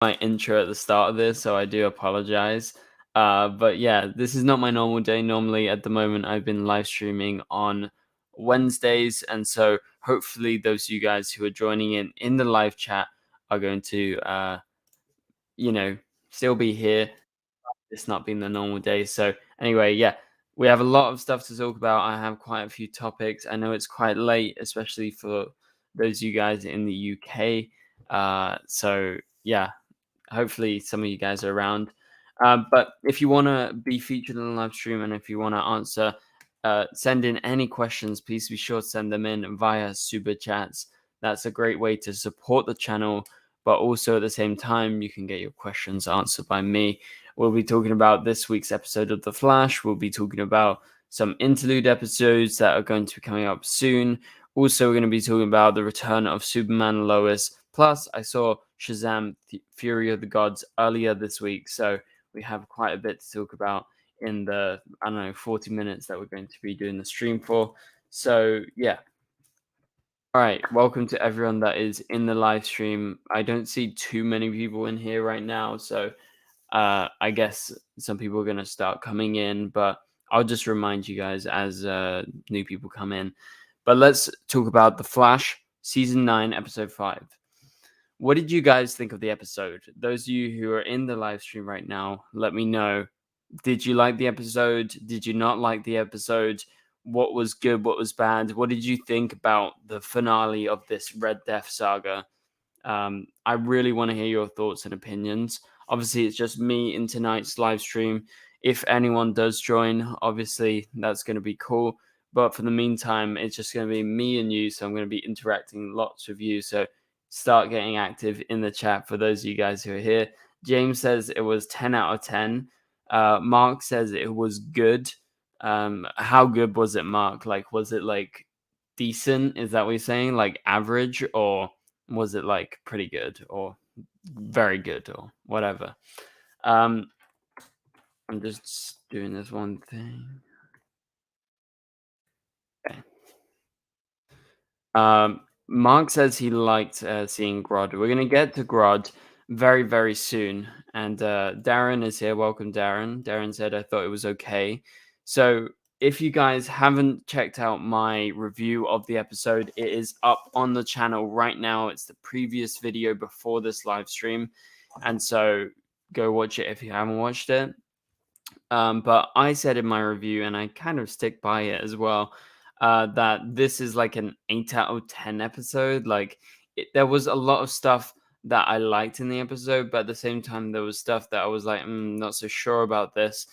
my intro at the start of this, so I do apologize. But yeah, this is not my normal day. Normally, at the moment, I've been live streaming on Wednesdays, and so hopefully, those of you guys who are joining in the live chat are going to, you know, still be here. It's not been the normal day. So anyway, yeah, we have a lot of stuff to talk about. I have quite a few topics. I know it's quite late, especially for those of you guys in the UK. So yeah, hopefully some of you guys are around. But if you want to be featured in the live stream and if you want to answer, send in any questions, please be sure to send them in via super chats. That's a great way to support the channel, but also at the same time, you can get your questions answered by me. We'll be talking about this week's episode of The Flash. We'll be talking about some interlude episodes that are going to be coming up soon. Also, we're going to be talking about the return of Superman and Lois. Plus, I saw Shazam Fury of the Gods earlier this week, so we have quite a bit to talk about in the, 40 minutes that we're going to be doing the stream for. So, yeah. All right, welcome to everyone that is in the live stream. I don't see too many people in here right now, so I guess some people are going to start coming in, but I'll just remind you guys as new people come in. But let's talk about The Flash, Season 9, Episode 5. What did you guys think of the episode? Those of you who are in the live stream right now, let me know. Did you like the episode? Did you not like the episode? What was good? What was bad? What did you think about the finale of this Red Death saga? I really want to hear your thoughts and opinions. Obviously, it's just me in tonight's live stream. If anyone does join, obviously that's going to be cool. But for the meantime, it's just going to be me and you. So I'm going to be interacting lots with you. So start getting active in the chat for those of you guys who are here. James says it was 10 out of 10. Mark says it was good. How good was it, Mark? Like, was it like decent? Is that what you're saying? Like average, or was it like pretty good or very good or whatever? I'm just doing this one thing. Okay. Mark says he liked seeing Grodd. We're gonna get to Grodd very, very soon. And Darren is here. Welcome, Darren. Darren said I thought it was okay. So if you guys haven't checked out my review of the episode, it is up on the channel right now. It's the previous video before this live stream. And so go watch it if you haven't watched it. But I said in my review, and I kind of stick by it as well, that this is like an 8 out of 10 episode. Like, there was a lot of stuff that I liked in the episode, but at the same time, there was stuff that I was like, not so sure about this,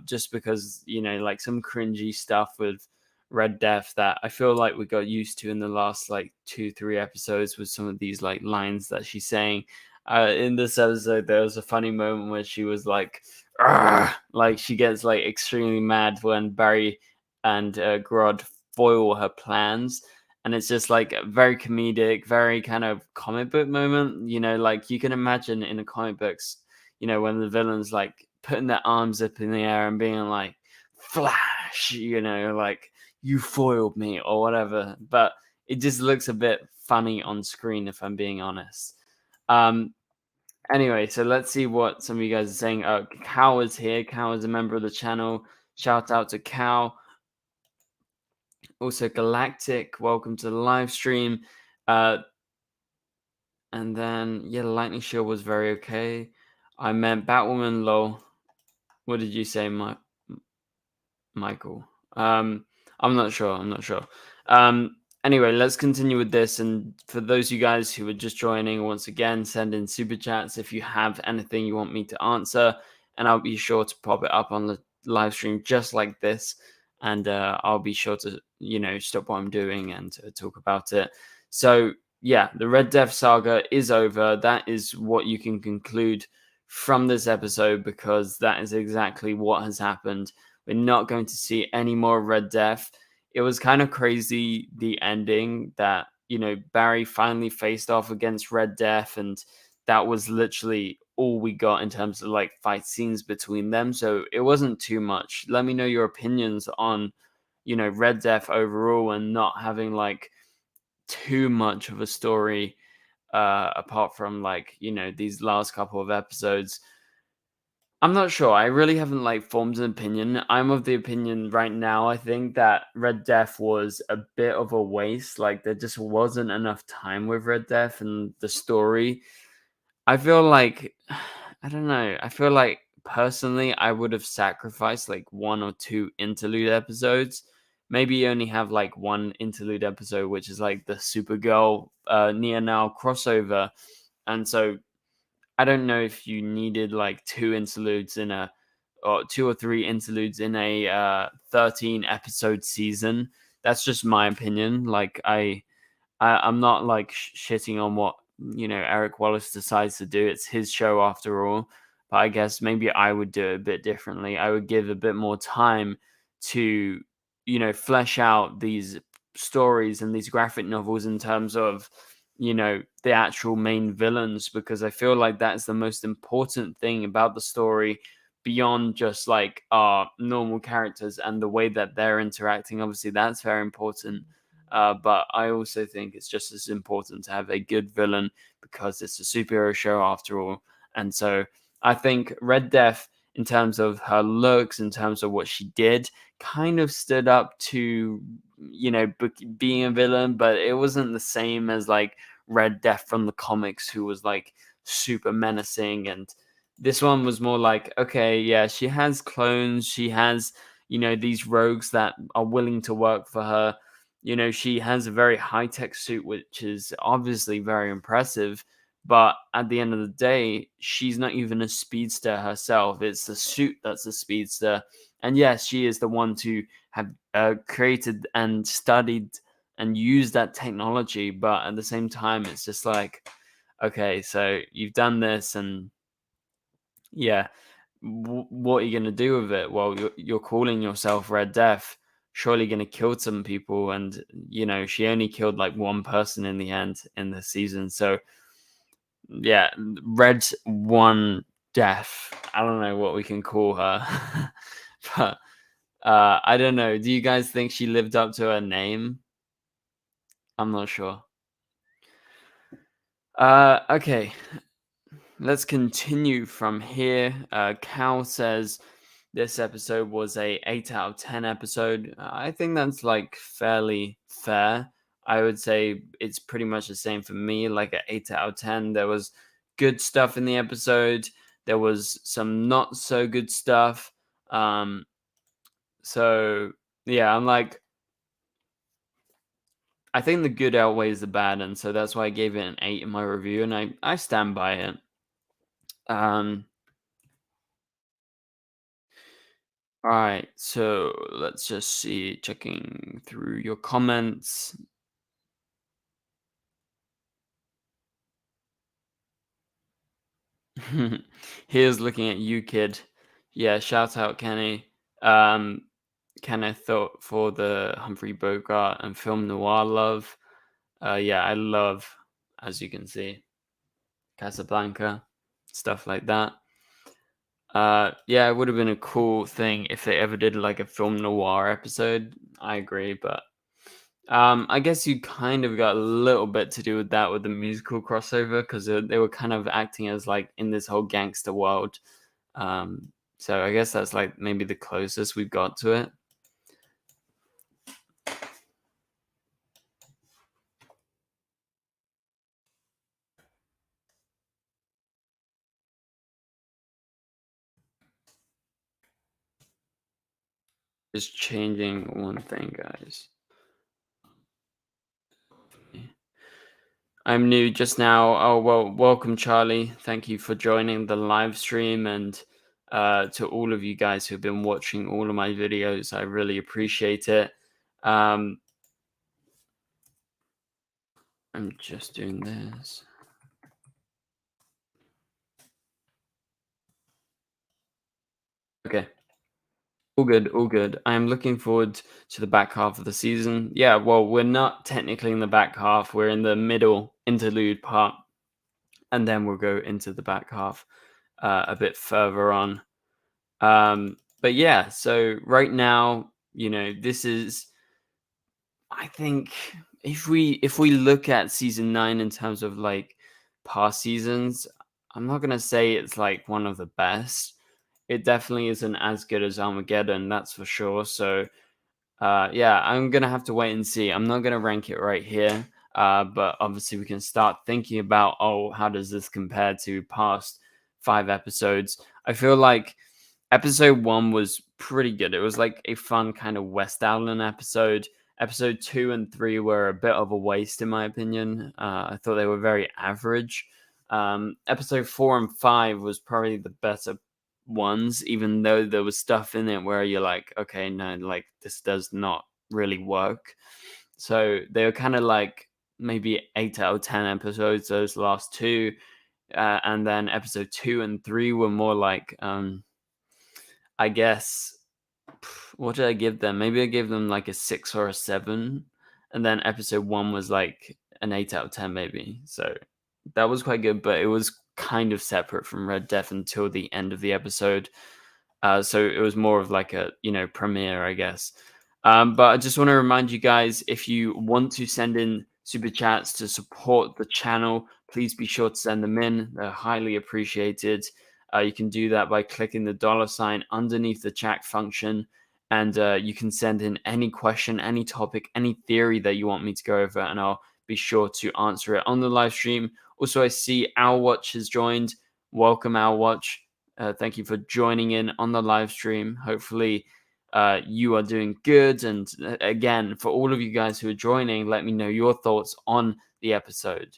just because, like some cringy stuff with Red Death that I feel like we got used to in the last like 2-3 episodes with some of these like lines that she's saying. In this episode, there was a funny moment where she was like, like she gets like extremely mad when Barry and Grodd foil her plans, and it's just like a very comedic, very kind of comic book moment. Like you can imagine in the comic books, when the villains like putting their arms up in the air and being like, "Flash," like you foiled me or whatever. But it just looks a bit funny on screen, if I'm being honest. Anyway, so let's see what some of you guys are saying. Cal is here. Cal is a member of the channel. Shout out to Cal. Also, Galactic, welcome to the live stream. And then, yeah, the Lightning Shield was very okay. I meant Batwoman, lol. What did you say, Michael? I'm not sure. Anyway, let's continue with this. And for those of you guys who are just joining, once again, send in super chats if you have anything you want me to answer, and I'll be sure to pop it up on the live stream just like this. And I'll be sure to, stop what I'm doing and talk about it. So, yeah, the Red Death saga is over. That is what you can conclude from this episode, because that is exactly what has happened. We're not going to see any more Red Death. It was kind of crazy, the ending that, Barry finally faced off against Red Death, and that was literally all we got in terms of like fight scenes between them. So it wasn't too much. Let me know your opinions on, Red Death overall and not having like too much of a story apart from like, these last couple of episodes. I'm not sure. I really haven't like formed an opinion. I'm of the opinion right now. I think that Red Death was a bit of a waste. Like there just wasn't enough time with Red Death and the story. I feel like I don't know. I feel like personally I would have sacrificed like one or two interlude episodes. Maybe only have like one interlude episode, which is like the Supergirl Nia Now crossover. And so I don't know if you needed like two interludes in a or two or three interludes in a 13 episode season. That's just my opinion. Like I'm not like shitting on what Eric Wallace decides to do. It's his show after all. But I guess maybe I would do it a bit differently. I would give a bit more time to flesh out these stories and these graphic novels in terms of the actual main villains, because I feel like that's the most important thing about the story beyond just like our normal characters and the way that they're interacting. Obviously that's very important, but I also think it's just as important to have a good villain because it's a superhero show after all. And so I think Red Death, in terms of her looks, in terms of what she did, kind of stood up to, being a villain, but it wasn't the same as like Red Death from the comics, who was like super menacing. And this one was more like, okay, yeah, she has clones, she has, these rogues that are willing to work for her. She has a very high tech suit, which is obviously very impressive. But at the end of the day, she's not even a speedster herself. It's the suit that's a speedster. And yes, she is the one to have created and studied and used that technology. But at the same time, it's just like, okay, so you've done this, and yeah, what are you going to do with it? Well, you're calling yourself Red Death. Surely going to kill some people. And, she only killed like one person in the end in the season. So, yeah, Red One Death. I don't know what we can call her. But I don't know. Do you guys think she lived up to her name? I'm not sure. Okay. Let's continue from here. Cal says this episode was a 8 out of 10 episode. I think that's like fairly fair. I would say it's pretty much the same for me, like an 8 out of 10. There was good stuff in the episode. There was some not so good stuff. So yeah, I'm like, I think the good outweighs the bad, and so that's why I gave it an 8 in my review, and I stand by it. Um, all right, so let's just see, checking through your comments. Here's looking at you, kid. Yeah, shout out Kenny. Kenneth thought for the Humphrey Bogart and film noir love. Yeah, I love, as you can see, Casablanca, stuff like that. Yeah, it would have been a cool thing if they ever did like a film noir episode. I agree, but I guess you kind of got a little bit to do with that with the musical crossover, because they were kind of acting as like in this whole gangster world. So I guess that's like maybe the closest we've got to it. Just changing one thing, guys. I'm new just now. Oh, well, welcome, Charlie. Thank you for joining the live stream, and to all of you guys who've been watching all of my videos, I really appreciate it. I'm just doing this. Okay. All good, all good. I'm looking forward to the back half of the season. Yeah, well, we're not technically in the back half. We're in the middle interlude part, and then we'll go into the back half a bit further on. But yeah, so right now, this is, I think, if we look at season 9 in terms of like past seasons. I'm not gonna say it's like one of the best. It definitely isn't as good as Armageddon, that's for sure. So yeah, I'm gonna have to wait and see. I'm not gonna rank it right here, but obviously we can start thinking about, oh, how does this compare to past 5 episodes? I feel like episode 1 was pretty good. It was like a fun kind of West Island episode. Episode 2 and 3 were a bit of a waste, in my opinion. I thought they were very average. Episode 4 and 5 was probably the better ones, even though there was stuff in it where you're like, okay, no, like this does not really work. So they were kind of like maybe 8 out of 10 episodes, those last two. And then episode 2 and 3 were more like, I guess, what did I give them? Maybe I gave them like a 6 or a 7. And then episode 1 was like an 8 out of 10, maybe. So that was quite good, but it was kind of separate from Red Death until the end of the episode. So it was more of like a, premiere, I guess. But I just want to remind you guys, if you want to send in super chats to support the channel, please be sure to send them in. They're highly appreciated. You can do that by clicking the $ underneath the chat function. And you can send in any question, any topic, any theory that you want me to go over, and I'll be sure to answer it on the live stream. Also, I see Our Watch has joined. Welcome, Our Watch. Thank you for joining in on the live stream. Hopefully, you are doing good. And again, for all of you guys who are joining, let me know your thoughts on the episode.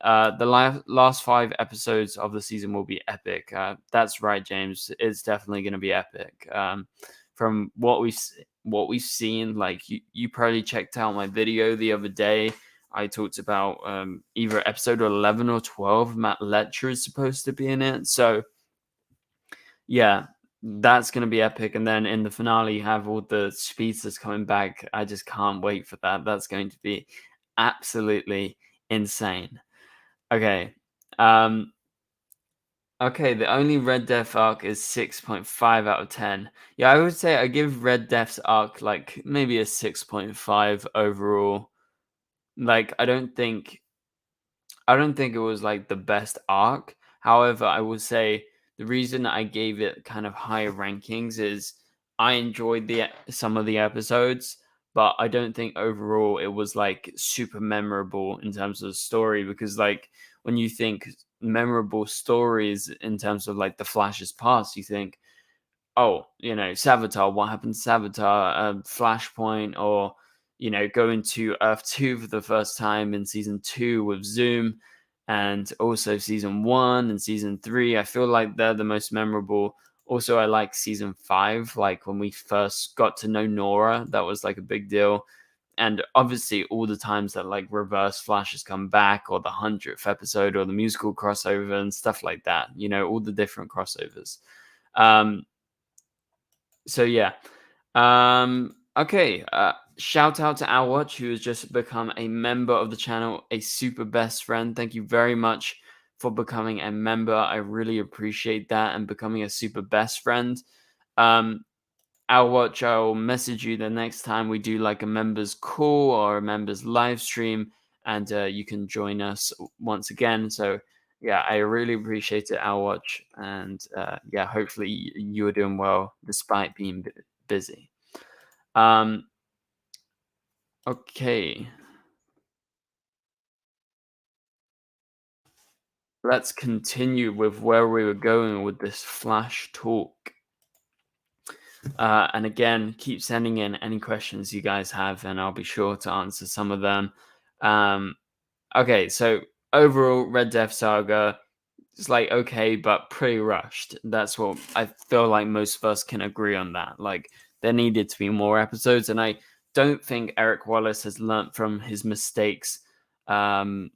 The last 5 episodes of the season will be epic. That's right, James. It's definitely going to be epic. From what we've seen, like you probably checked out my video the other day. I talked about either episode 11 or 12. Matt Letcher is supposed to be in it. So yeah, that's going to be epic. And then in the finale, you have all the speedsters coming back. I just can't wait for that. That's going to be absolutely insane. Okay. Okay, the only Red Death arc is 6.5 out of 10. Yeah, I would say I give Red Death's arc like maybe a 6.5 overall. Like I don't think it was like the best arc. However, I will say the reason I gave it kind of higher rankings is I enjoyed some of the episodes, but I don't think overall it was like super memorable in terms of the story, because like when you think memorable stories in terms of like the Flash's past, you think, oh, Savitar, what happened to Savitar, Flashpoint, or going to Earth 2 for the first time in season 2 with Zoom, and also season 1 and season 3. I feel like they're the most memorable. Also, I like season 5, like when we first got to know Nora. That was like a big deal. And obviously all the times that like Reverse Flash has come back, or the 100th episode, or the musical crossover and stuff like that, all the different crossovers. So yeah. Okay. Shout out to Our Watch, who has just become a member of the channel, a super best friend. Thank you very much for becoming a member. I really appreciate that, and becoming a super best friend. Our Watch, I'll message you the next time we do like a members call or a members live stream, and you can join us once again. So yeah, I really appreciate it, Our Watch, and yeah, hopefully you're doing well despite being busy. Okay, let's continue with where we were going with this Flash talk. And again, keep sending in any questions you guys have, and I'll be sure to answer some of them. Okay, so overall, Red Death Saga, it's like okay, but pretty rushed. That's what I feel like most of us can agree on that. Like, there needed to be more episodes, and I don't think Eric Wallace has learnt from his mistakes in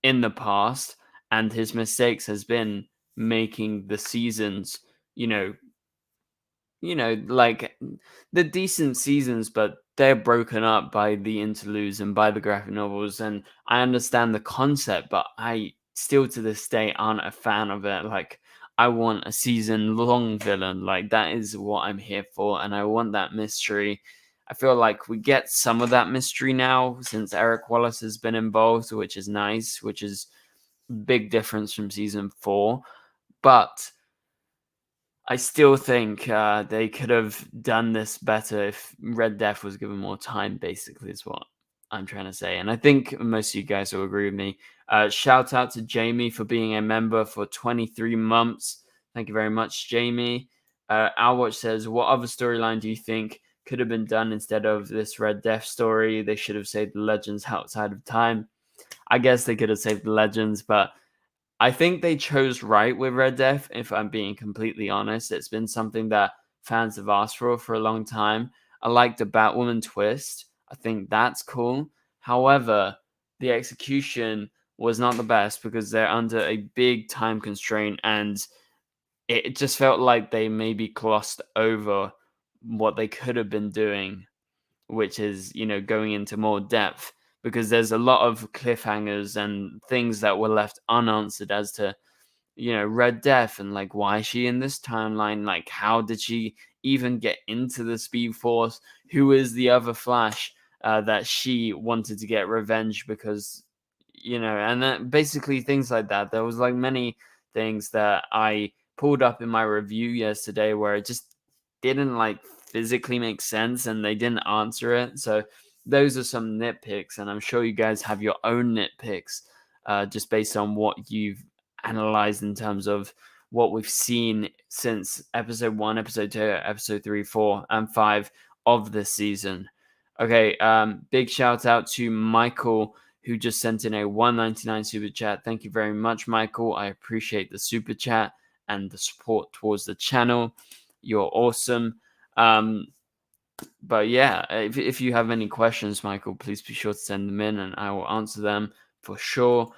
the past, and his mistakes has been making the seasons, like the decent seasons, but they're broken up by the interludes and by the graphic novels. And I understand the concept, but I still to this day aren't a fan of it. Like, I want a season long villain. Like, that is what I'm here for, and I want that mystery. I feel like we get some of that mystery now since Eric Wallace has been involved, which is nice, which is big difference from season 4, but I still think they could have done this better if Red Death was given more time, basically, is what I'm trying to say. And I think most of you guys will agree with me. Shout out to Jamie for being a member for 23 months. Thank you very much, Jamie. Alwatch says, what other storyline do you think could have been done instead of this Red Death story? They should have saved the legends outside of time. I guess they could have saved the legends, but I think they chose right with Red Death, if I'm being completely honest. It's been something that fans have asked for a long time. I like the Batwoman twist. I think that's cool. However, the execution was not the best because they're under a big time constraint, and it just felt like they maybe glossed over what they could have been doing, which is, going into more depth, because there's a lot of cliffhangers and things that were left unanswered as to, Red Death, and like, why is she in this timeline? Like, how did she even get into the Speed Force? Who is the other Flash that she wanted to get revenge because, and then basically things like that. There was like many things that I pulled up in my review yesterday where it just didn't like physically make sense and they didn't answer it. So those are some nitpicks, and I'm sure you guys have your own nitpicks just based on what you've analyzed in terms of what we've seen since episode 1, episode 2, episode 3, 4, and 5 of this season. Okay, big shout out to Michael, who just sent in a 199 super chat. Thank you very much, Michael. I appreciate the super chat and the support towards the channel. You're awesome. But yeah, if you have any questions, Michael, please be sure to send them in and I will answer them for sure.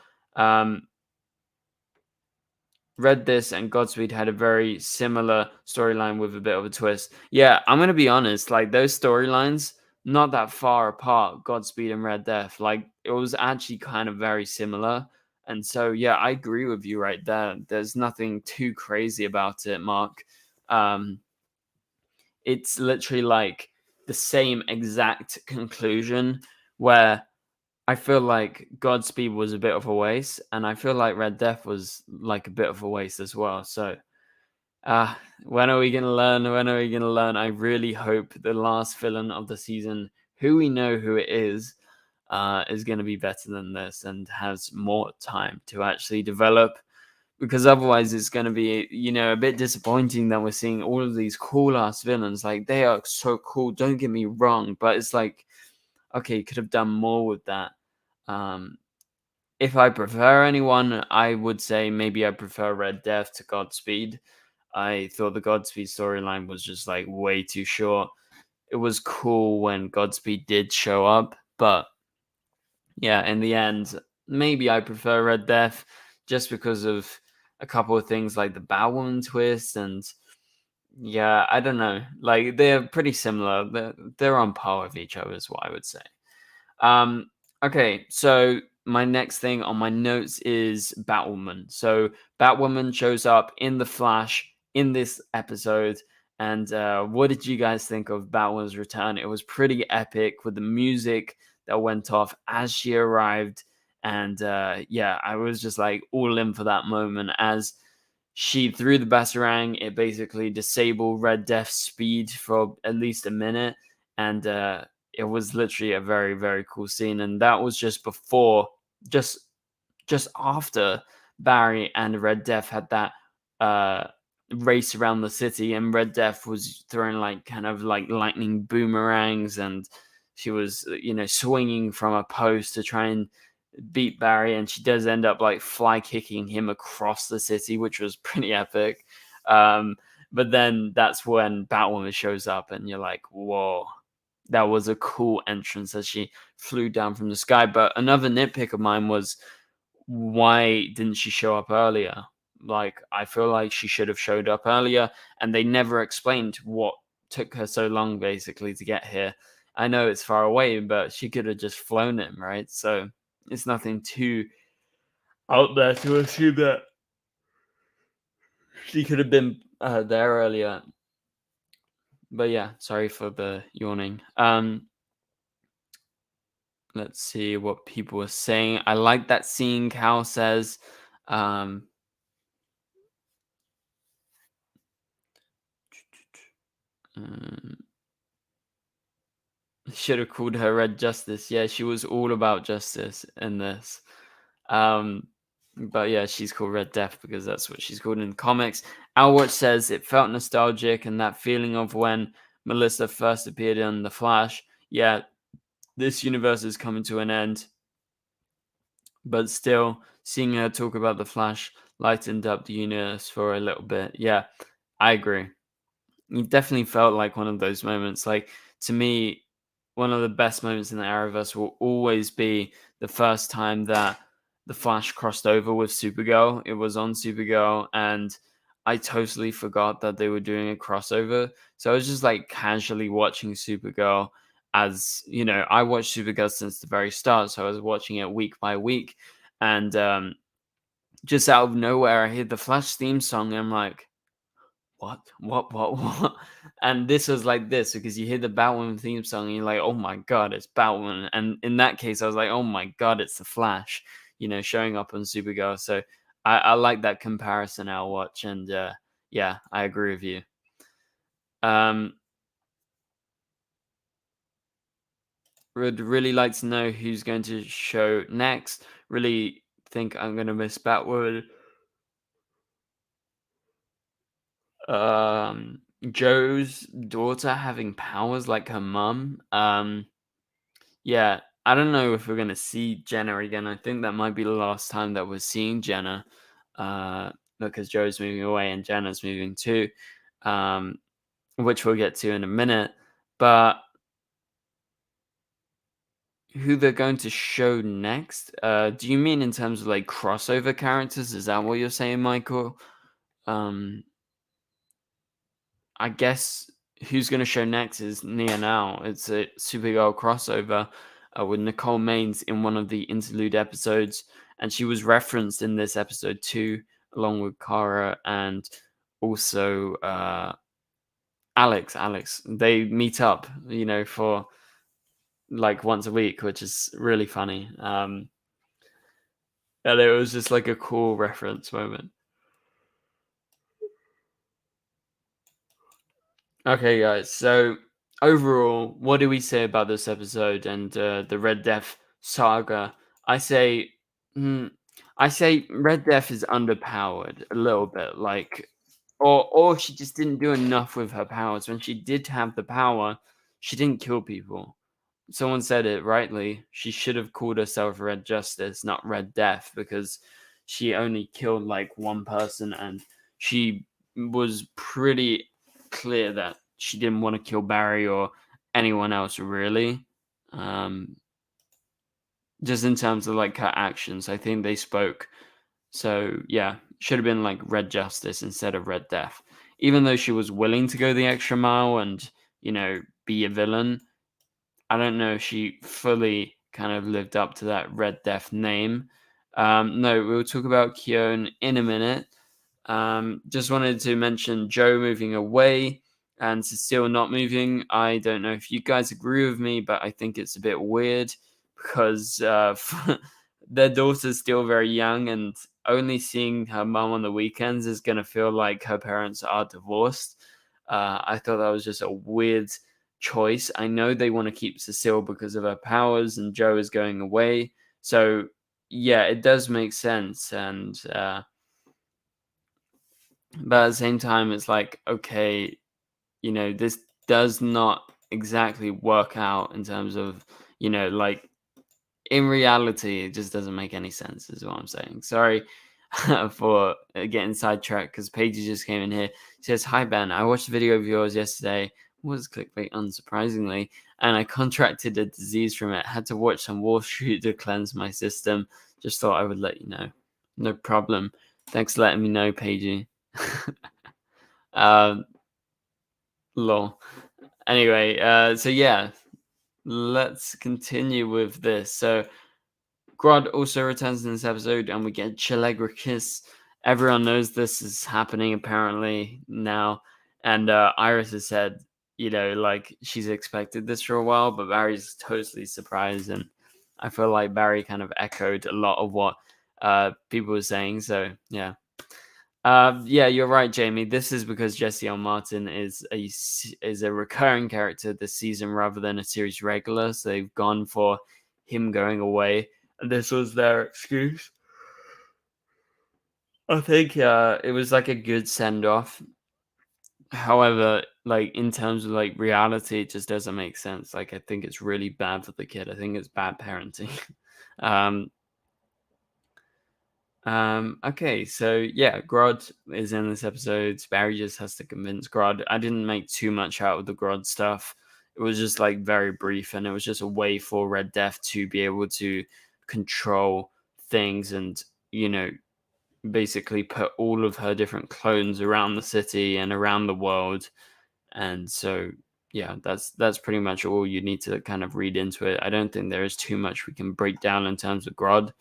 Read this, and Godspeed had a very similar storyline with a bit of a twist. Yeah, I'm gonna be honest, like those storylines, not that far apart, Godspeed and Red Death. Like it was actually kind of very similar. And so yeah, I agree with you right there. There's nothing too crazy about it, Mark. Um, it's literally like the same exact conclusion where I feel like Godspeed was a bit of a waste, and I feel like Red Death was like a bit of a waste as well. So, when are we gonna learn? When are we gonna learn? I really hope the last villain of the season, who we know who it is gonna be better than this and has more time to actually develop. Because otherwise, it's gonna be a bit disappointing that we're seeing all of these cool ass villains. Like they are so cool. Don't get me wrong, but it's like, okay, you could have done more with that. Um, if I prefer anyone, I would say maybe I prefer Red Death to Godspeed. I thought the Godspeed storyline was just like way too short. It was cool when Godspeed did show up, but yeah, in the end, maybe I prefer Red Death just because of a couple of things like the Batwoman twist, and yeah, I don't know. Like they're pretty similar. They're on par with each other, is what I would say. Um, okay, so my next thing on my notes is Batwoman. So Batwoman shows up in the Flash in this episode. And what did you guys think of Batwoman's return? It was pretty epic with the music that went off as she arrived. And yeah, I was just like all in for that moment as she threw the Batarang. It basically disabled Red Death's speed for at least a minute. And it was literally a very, very cool scene. And that was just before, just just after Barry and Red Death had that uh race around the city, and Red Death was throwing like kind of like lightning boomerangs, and she was swinging from a post to try and beat Barry, and she does end up like fly kicking him across the city, which was pretty epic. um but then that's when Batwoman shows up and you're like, whoa, that was a cool entrance as she flew down from the sky. But another nitpick of mine was, why didn't she show up earlier? Like, I feel like she should have showed up earlier, and they never explained what took her so long basically to get here. I know it's far away, but she could have just flown him, right? So it's nothing too out there to assume that she could have been there earlier. But yeah, sorry for the yawning. Let's see what people are saying. I like that scene, Cal says. Um, um, should have called her Red Justice. Yeah, she was all about justice in this. Um, but yeah, she's called Red Death because that's what she's called in the comics. Alwatch says it felt nostalgic and that feeling of when Melissa first appeared in The Flash. Yeah, this universe is coming to an end, but still, seeing her talk about The Flash lightened up the universe for a little bit. Yeah, I agree. It definitely felt like one of those moments. Like, to me, one of the best moments in the Arrowverse will always be the first time that the Flash crossed over with Supergirl. It was on Supergirl, and I totally forgot that they were doing a crossover. So I was just like casually watching Supergirl. As you know, I watched Supergirl since the very start, so I was watching it week by week, and just out of nowhere, I hear the Flash theme song, and I'm like, what? And this was like this because you hear the Batwoman theme song and you're like, oh my god, it's Batwoman. And in that case, I was like, oh my god, it's the Flash, showing up on Supergirl. So I like that comparison, I'll watch. And yeah, I agree with you. Um, would really like to know who's going to show next. Really think I'm going to miss Batwoman. Joe's daughter having powers like her mum. Yeah, I don't know if we're gonna see Jenna again. I think that might be the last time that we're seeing Jenna, because Joe's moving away and Jenna's moving too, um, which we'll get to in a minute. But who they're going to show next? Do you mean in terms of like crossover characters? Is that what you're saying, Michael? Um, I guess who's going to show next is Nia Now. It's a Supergirl crossover with Nicole Maines in one of the interlude episodes, and she was referenced in this episode too, along with Kara and also Alex. Alex, they meet up, for like once a week, which is really funny. And it was just like a cool reference moment. Okay, guys. So overall, what do we say about this episode and the Red Death saga? I say, mm, I say Red Death is underpowered a little bit, like, or she just didn't do enough with her powers. When she did have the power, she didn't kill people. Someone said it rightly. She should have called herself Red Justice, not Red Death, because she only killed like one person, and she was pretty clear that she didn't want to kill Barry or anyone else really. Um, just in terms of like her actions, I think they spoke. So yeah, should have been like Red Justice instead of Red Death. Even though she was willing to go the extra mile and be a villain, I don't know if she fully kind of lived up to that Red Death name. No, we'll talk about Keone in a minute. Just wanted to mention Joe moving away and Cecile not moving. I don't know if you guys agree with me, but I think it's a bit weird because their daughter's still very young, and only seeing her mum on the weekends is going to feel like her parents are divorced. I thought that was just a weird choice. I know they want to keep Cecile because of her powers, and Joe is going away. So yeah, it does make sense, and but at the same time, it's like, okay, this does not exactly work out in terms of, like in reality, it just doesn't make any sense, is what I'm saying. Sorry for getting sidetracked because Paige just came in here. She says, "Hi, Ben. I watched a video of yours yesterday. It was clickbait, unsurprisingly, and I contracted a disease from it. Had to watch some Wall Street to cleanse my system. Just thought I would let you know. No problem. Thanks for letting me know, Paige." um, lol. Anyway, so yeah, let's continue with this. So Grodd also returns in this episode, and we get Chillegra Kiss. Everyone knows this is happening apparently now, and Iris has said, like she's expected this for a while, but Barry's totally surprised, and I feel like Barry kind of echoed a lot of what people were saying. So yeah. Yeah, you're right, Jamie. This is because Jesse L. Martin is a recurring character this season rather than a series regular. So they've gone for him going away, and this was their excuse. I think it was like a good send off. However, like in terms of like reality, it just doesn't make sense. Like I think it's really bad for the kid. I think it's bad parenting. um, okay, so yeah, Grodd is in this episode. Barry just has to convince Grodd. I didn't make too much out of the Grodd stuff. It was just like very brief, and it was just a way for Red Death to be able to control things and, you know, basically put all of her different clones around the city and around the world. And so yeah, that's pretty much all you need to kind of read into it. I don't think there is too much we can break down in terms of Grodd.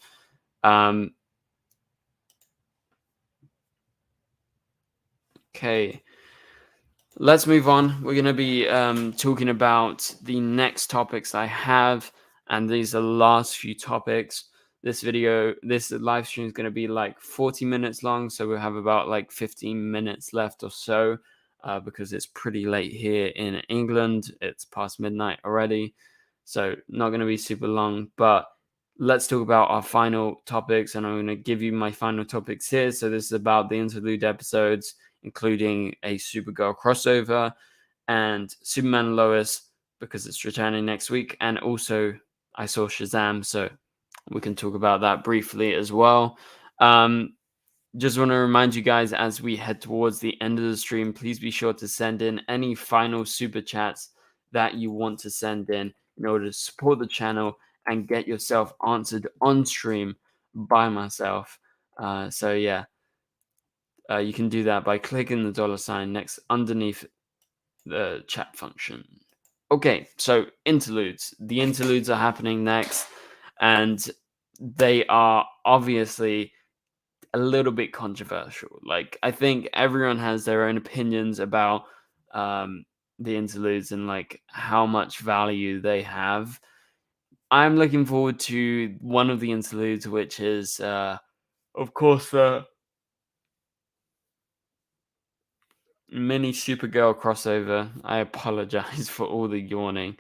Okay, let's move on. We're going to be talking about the next topics I have, and these are the last few topics. This live stream is going to be like 40 minutes long, so we'll have about like 15 minutes left or so, because it's pretty late here in England. It's past midnight already, so not going to be super long, but let's talk about our final topics, and I'm going to give you my final topics here. So this is about the interlude episodes, including a Supergirl crossover and Superman and Lois, because it's returning next week. And also, I saw Shazam, so we can talk about that briefly as well. Just want to remind you guys, as we head towards the end of the stream, please be sure to send in any final super chats that you want to send in order to support the channel and get yourself answered on stream by myself. So yeah, you can do that by clicking the $sign next underneath the chat function. Okay, so interludes. The interludes are happening next, and they are obviously a little bit controversial. Like, I think everyone has their own opinions about the interludes and like how much value they have. I'm looking forward to one of the interludes, which is, of course, the mini Supergirl crossover. I apologize for all the yawning.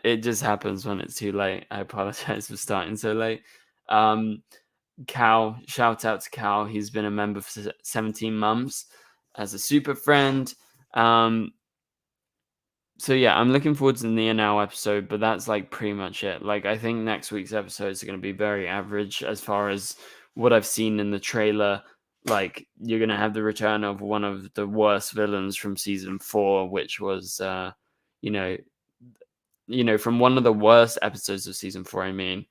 It just happens when it's too late. I apologize for starting so late. Cal, shout out to Cal. He's been a member for 17 months as a super friend. So yeah, I'm looking forward to the Near Now episode, but that's like pretty much it. Like, I think next week's episodes are going to be very average as far as what I've seen in the trailer. Like, you're going to have the return of one of the worst villains from season 4, which was, you know, from one of the worst episodes of season 4. I mean,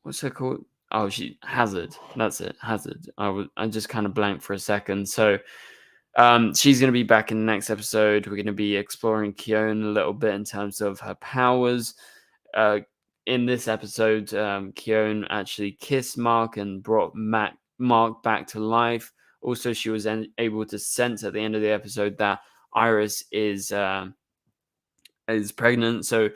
what's her called? Oh, Hazard. That's it, Hazard. I just kind of blanked for a second. So she's going to be back in the next episode. We're going to be exploring Kyone a little bit in terms of her powers. In this episode, Kyone actually kissed Mark and brought Mark back to life. Also, she was able to sense at the end of the episode that Iris is pregnant. So,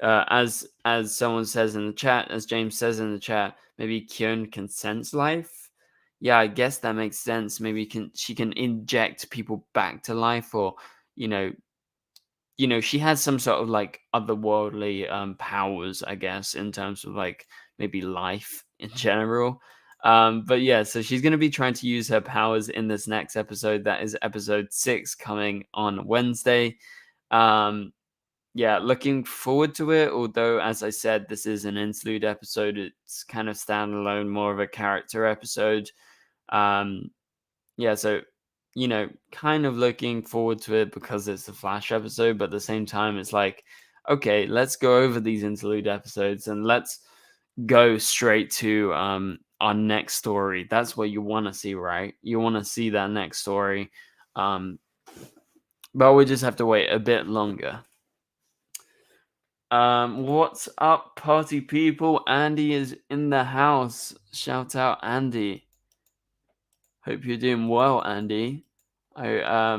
as someone says in the chat, as James says in the chat, maybe Kyone can sense life. Yeah, I guess that makes sense. Maybe she can inject people back to life, or you know, she has some sort of like otherworldly powers, I guess, in terms of like maybe life in general. But yeah, so she's going to be trying to use her powers in this next episode. That is episode 6 coming on Wednesday. Yeah, looking forward to it. Although, as I said, this is an interlude episode. It's kind of standalone, more of a character episode. Yeah, so kind of looking forward to it because it's a Flash episode, but at the same time, it's like, okay, let's go over these interlude episodes and let's go straight to our next story. That's what you want to see, right? You want to see that next story. But we just have to wait a bit longer. What's up, party people? Andy is in the house. Shout out, Andy. Hope you're doing well, Andy. I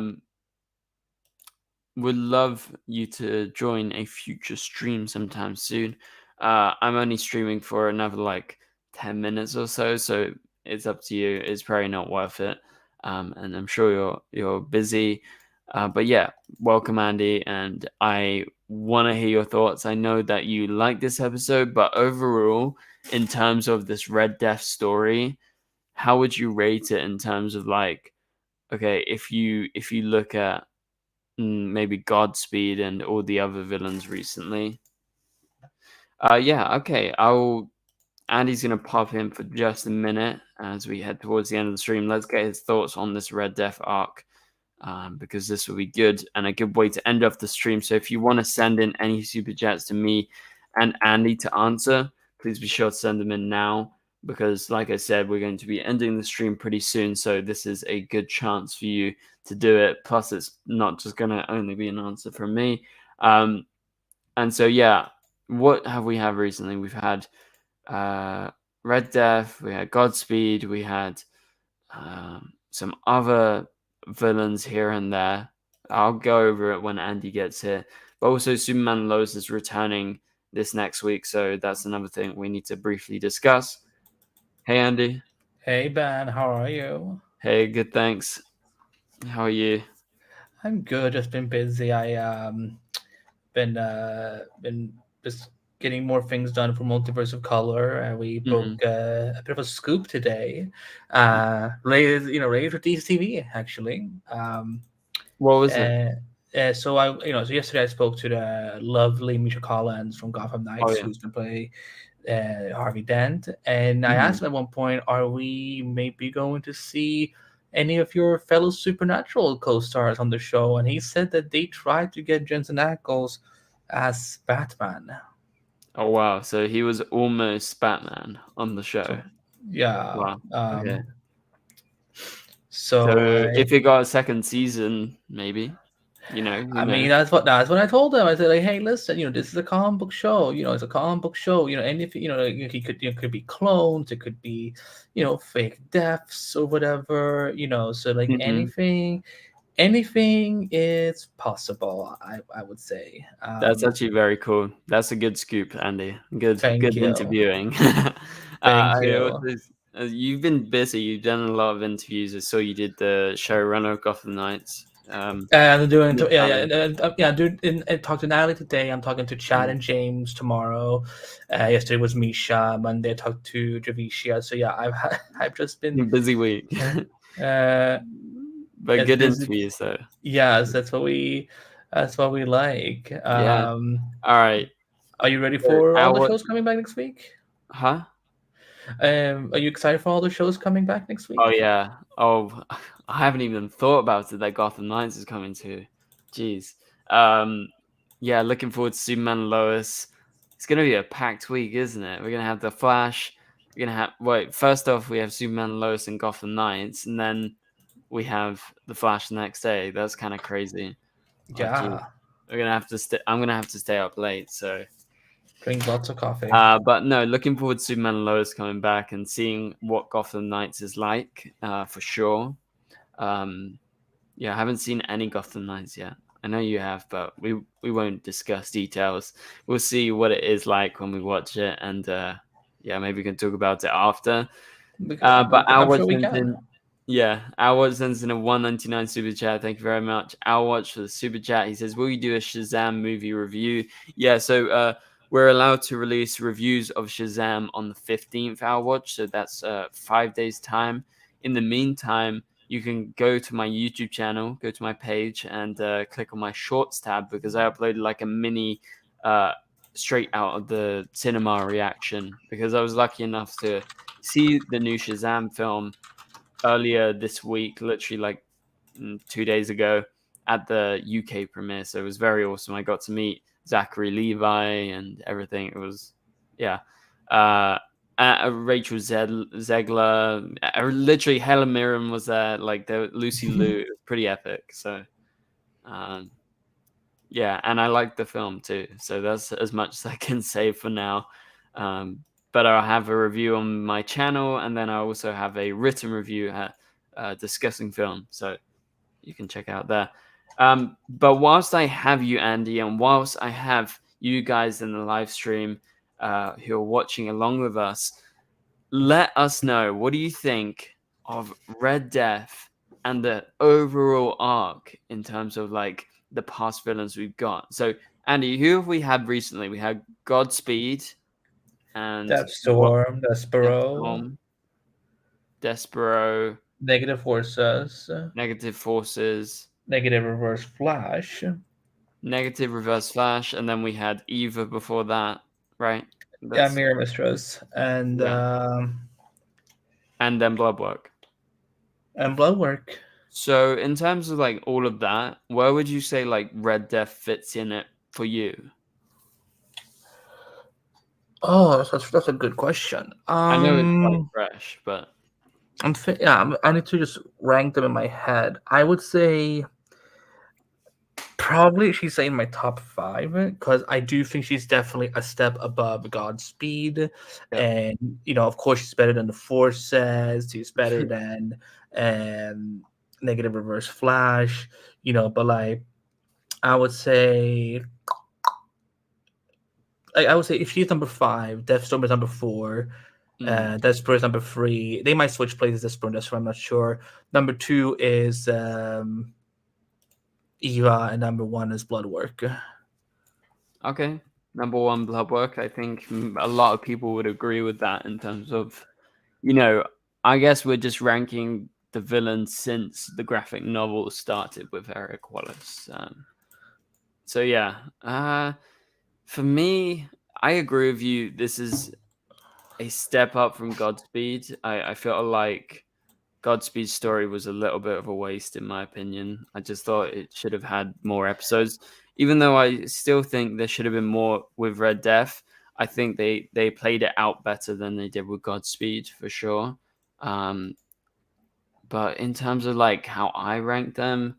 would love you to join a future stream sometime soon. I'm only streaming for another like 10 minutes or so, so it's up to you. It's probably not worth it. And I'm sure you're busy. But yeah, welcome Andy, and I want to hear your thoughts. I know that you like this episode, but overall, in terms of this Red Death story, how would you rate it in terms of like, okay, if you look at maybe Godspeed and all the other villains recently? Yeah, okay. Andy's gonna pop in for just a minute as we head towards the end of the stream. Let's get his thoughts on this Red Death arc, because this will be good and a good way to end off the stream. So if you want to send in any super chats to me and Andy to answer, please be sure to send them in now, because like I said, we're going to be ending the stream pretty soon. So this is a good chance for you to do it. Plus, it's not just gonna only be an answer from me. And so yeah, what have we had recently? We've had Red Death, we had Godspeed, we had some other villains here and there. I'll go over it when Andy gets here. But also, Superman Lois is returning this next week, so that's another thing we need to briefly discuss. Hey, Andy. Hey Ben, how are you? Hey, good, thanks. How are you? I'm good. Just been busy. I been just getting more things done for Multiverse of Color, and we broke Mm. a bit of a scoop today. Related to DCTV actually. What was it? So yesterday I spoke to the lovely Misha Collins from Gotham Oh, Knights, yeah. who's to play Harvey Dent, and I asked Mm. him at one point, "Are we maybe going to see any of your fellow Supernatural co-stars on the show?" And he said that they tried to get Jensen Ackles as Batman. Oh, wow. So he was almost Batman on the show. So yeah, Wow. Okay. So so if it got a second season, maybe, who I mean, knows? that's what I told them. I said, like, hey, listen, this is a comic book show. It's a comic book show. Anything, like, it could be clones, it could be, fake deaths or whatever. So like Hmm. anything is possible. I would say. That's actually very cool. That's a good scoop, Andy. Thank Good you, interviewing. thank I you. also, you've been busy. You've done a lot of interviews. I saw you did the showrunner of Gotham Knights. And I'm doing, With yeah, Ali. yeah. Dude, and talked to Natalie today. I'm talking to Chad Mm. and James tomorrow. Yesterday was Misha. Monday I talked to Javicia. So yeah, I've just been, Busy week, uh, but as good busy. interviews though. Yes, that's what we like. Yeah. All right. Are you ready So for all I'll the watch. shows coming back next week? Huh? Are you excited for all the shows coming back next Oh week? yeah. Oh, I haven't even thought about it that Gotham Knights is coming too. Jeez. Um, yeah, looking forward to Superman and Lois. It's gonna be a packed week, isn't it? We're gonna have the Flash. We're gonna have first off we have Superman and Lois and Gotham Knights, and then we have the Flash the next day. That's kind of crazy. Oh geez. Yeah, We're gonna have to stay. I'm gonna have to stay up late. So, drink lots of coffee. but no, looking forward to Superman and Lois coming back and seeing what Gotham Knights is like. For sure. Um, yeah, I haven't seen any Gotham Knights yet. I know you have, but we won't discuss details. We'll see what it is like when we watch it, and yeah, maybe we can talk about it after. But I'm Alward sure we sends can. in, yeah, Alward sends in a 199 super chat. Thank you very much, Alward, for the super chat. He says, "Will you do a Shazam movie review?" Yeah, so we're allowed to release reviews of Shazam on the 15th, Alward. So that's 5 days time. In the meantime, you can go to my YouTube channel, go to my page, and click on my Shorts tab, because I uploaded like a mini uh, straight out of the cinema reaction, because I was lucky enough to see the new Shazam film earlier this week, literally like 2 days ago at the UK premiere. So it was very awesome. I got to meet Zachary Levi and everything. It was, yeah. Uh, Rachel Zegler, literally Helen Mirren was there, like Lucy Liu. It was pretty epic. So, um, yeah, and I liked the film too. So that's as much as I can say for now. Um, but I'll have a review on my channel, and then I also have a written review discussing film. So you can check out there. But whilst I have you, Andy, and whilst I have you guys in the live stream, who are watching along with us, let us know, what do you think of Red Death and the overall arc in terms of like the past villains we've got? So, Andy, who have we had recently? We had Godspeed and what? Deathstorm, Despero, Deathstorm, Despero, Negative Forces, Negative Forces, Negative Reverse Flash, Negative Reverse Flash, and then we had Eva before that, right? yeah, That's Mirror Mistress, and yeah, and then Bloodwork. Bloodwork. So in terms of like all of that, where would you say like Red Death fits in it for you? Oh, that's a good question. I know it's quite fresh, but I need to just rank them in my head. I would say probably she's in my top 5 because I do think she's definitely a step above Godspeed, yeah. and of course, she's better than the Forces. She's better than um, Negative Reverse Flash. But like I would say, if she's number 5, Deathstorm is number 4. Despero is number 3. They might switch places. Despero and Despero, I'm not sure. Number 2 is Eva, and number 1 is Bloodwork. Okay, number 1 Bloodwork. I think a lot of people would agree with that in terms of, I guess we're just ranking the villains since the graphic novel started with Eric Wallace. So yeah, for me, I agree with you. This is a step up from Godspeed. I feel like Godspeed's story was a little bit of a waste, in my opinion. I just thought it should have had more episodes. Even though I still think there should have been more with Red Death, I think they played it out better than they did with Godspeed, for sure. But in terms of like how I rank them,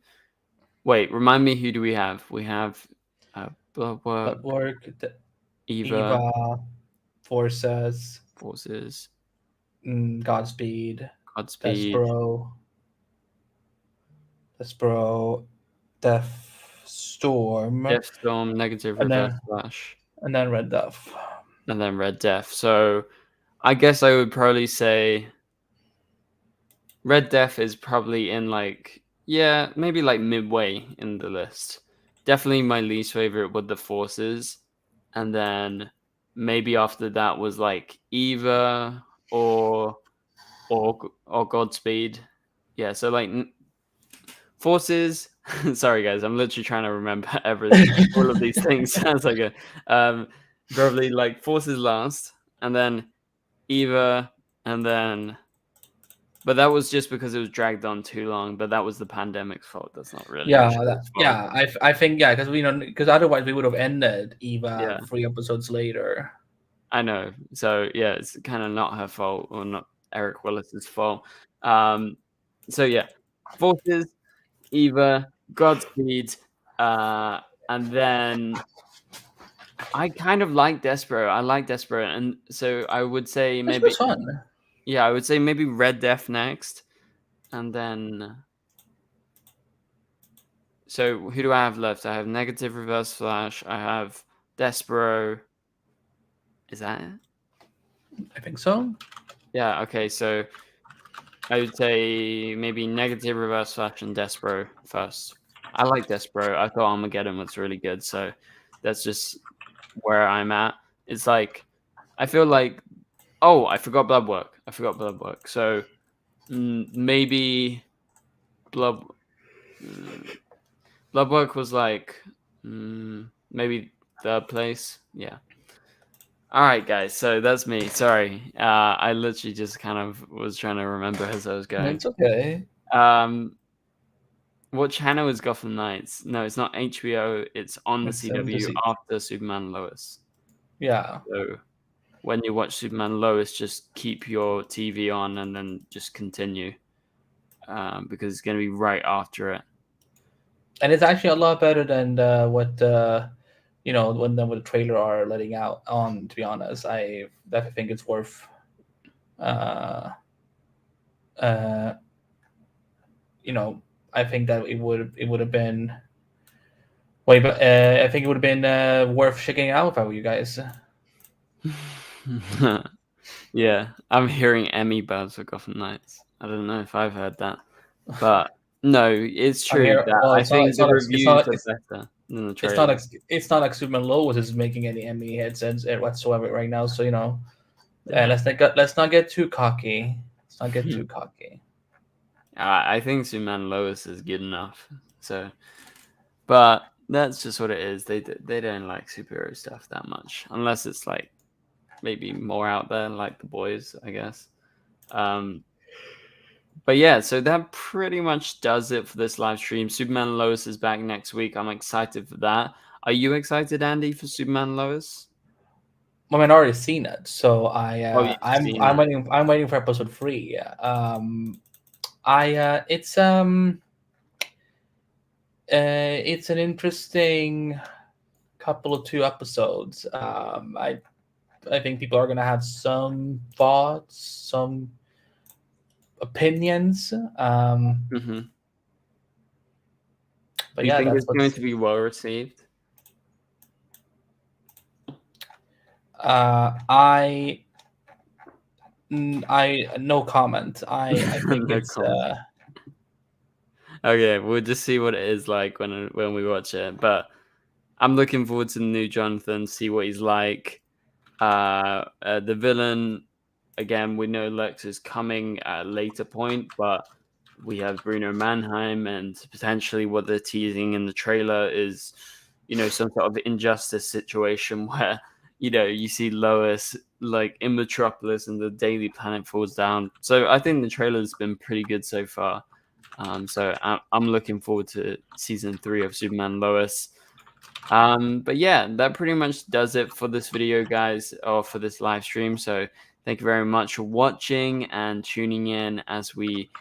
wait, remind me, who do we have? We have Bloodwork, Eva, Forces, Forces, Godspeed, Godspeed, Despero, Deathstorm, Deathstorm, Negative and Reverse then Flash, Red Death. and then Red Death. So I guess I would probably say Red Death is probably in like, yeah, maybe like midway in the list. Definitely my least favorite with the Forces. And then maybe after that was like Eva or Godspeed. Yeah, so like Forces. Sorry guys, I'm literally trying to remember all of these things. Sounds like probably like Forces last, and then Eva, and then. But that was just because it was dragged on too long. But that was the pandemic's fault. That's not really the show's fault. I think because otherwise we would have ended Eva Yeah. 3 episodes later. I know. So yeah, it's kind of not her fault, or not Eric Willis's fault. So yeah, Forces, Eva, Godspeed, and then I kind of like Despero. I like Despero, and so I would say maybe It's fun. I would say maybe Red Death next, and then. So who do I have left? I have Negative Reverse Flash. I have Despero. Is that it? I think so. Yeah. Okay. So I would say maybe Negative Reverse Flash and Despero first. I like Despero. I thought Armageddon was really good, so that's just where I'm at. It's like I feel like, oh, I forgot Bloodwork. So maybe Blood Bloodwork was like maybe third place. Yeah. All right, guys. So that's me. Sorry. I literally just kind of was trying to remember as I was going. It's okay. What channel is Gotham Knights? No, it's not HBO. It's on the It's CW after Superman Lois. Yeah. So when you watch Superman Lois, just keep your TV on and then just continue, because it's going to be right after it. And it's actually a lot better than what when the trailer are letting out on. To be honest, I definitely think it's worth. I think that it would have been way, but I think it would have been worth checking out if I were you guys. Yeah, I'm hearing Emmy buzz for Gotham Knights. I don't know if I've heard that, but no, it's I'm true here. that Well, I think the it's not reviews are better than the trailer. it's not like Superman Lois is making any Emmy heads whatsoever right now. So Yeah. let's not get too cocky. Let's not get too cocky. I think Superman Lois is good enough. So, but that's just what it is. They don't like superhero stuff that much, unless it's like maybe more out there, like The Boys, I guess. But yeah, so that pretty much does it for this live stream. Superman Lois is back next week. I'm excited for that. Are you excited, Andy, for Superman Lois? Well, I've already seen it, so Oh, you've seen it. I'm waiting for episode 3. It's an interesting couple of 2 episodes. I think people are gonna have some thoughts, some opinions. Mm-hmm. But Do you yeah, think that's it's going what's. to be well received? I no comment. I think No it's comment. Okay, we'll just see what it is like when we watch it. But I'm looking forward to the new Jonathan, see what he's like. The villain, again, we know Lex is coming at a later point, but we have Bruno Mannheim, and potentially what they're teasing in the trailer is, some sort of injustice situation where, you see Lois like in Metropolis and the Daily Planet falls down. So I think the trailer's been pretty good so far. So I'm looking forward to season 3 of Superman Lois. But yeah, that pretty much does it for this video, guys, or for this live stream. So thank you very much for watching and tuning in as we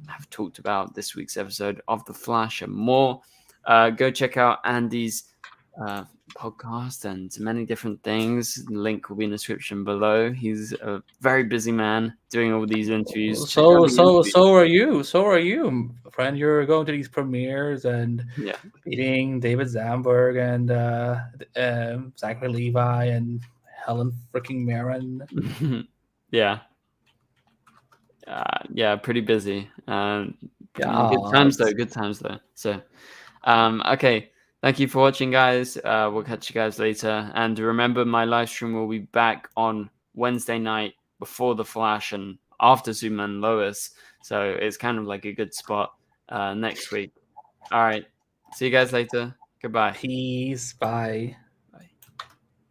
have talked about this week's episode of The Flash and more. Go check out Andy's podcast and many different things. The link will be in the description below. He's a very busy man doing all these interviews. Check out the interviews. So are you. So are you, friend. You're going to these premieres and Yeah. meeting David Zamberg and Zachary Levi and Helen freaking Mirren. Yeah. Yeah, pretty busy. Good Yeah. times though. Good times though. So, okay. Thank you for watching, guys. We'll catch you guys later. And remember, my live stream will be back on Wednesday night before The Flash and after Superman Lois. So it's kind of like a good spot next week. All right. See you guys later. Goodbye. Peace. Bye.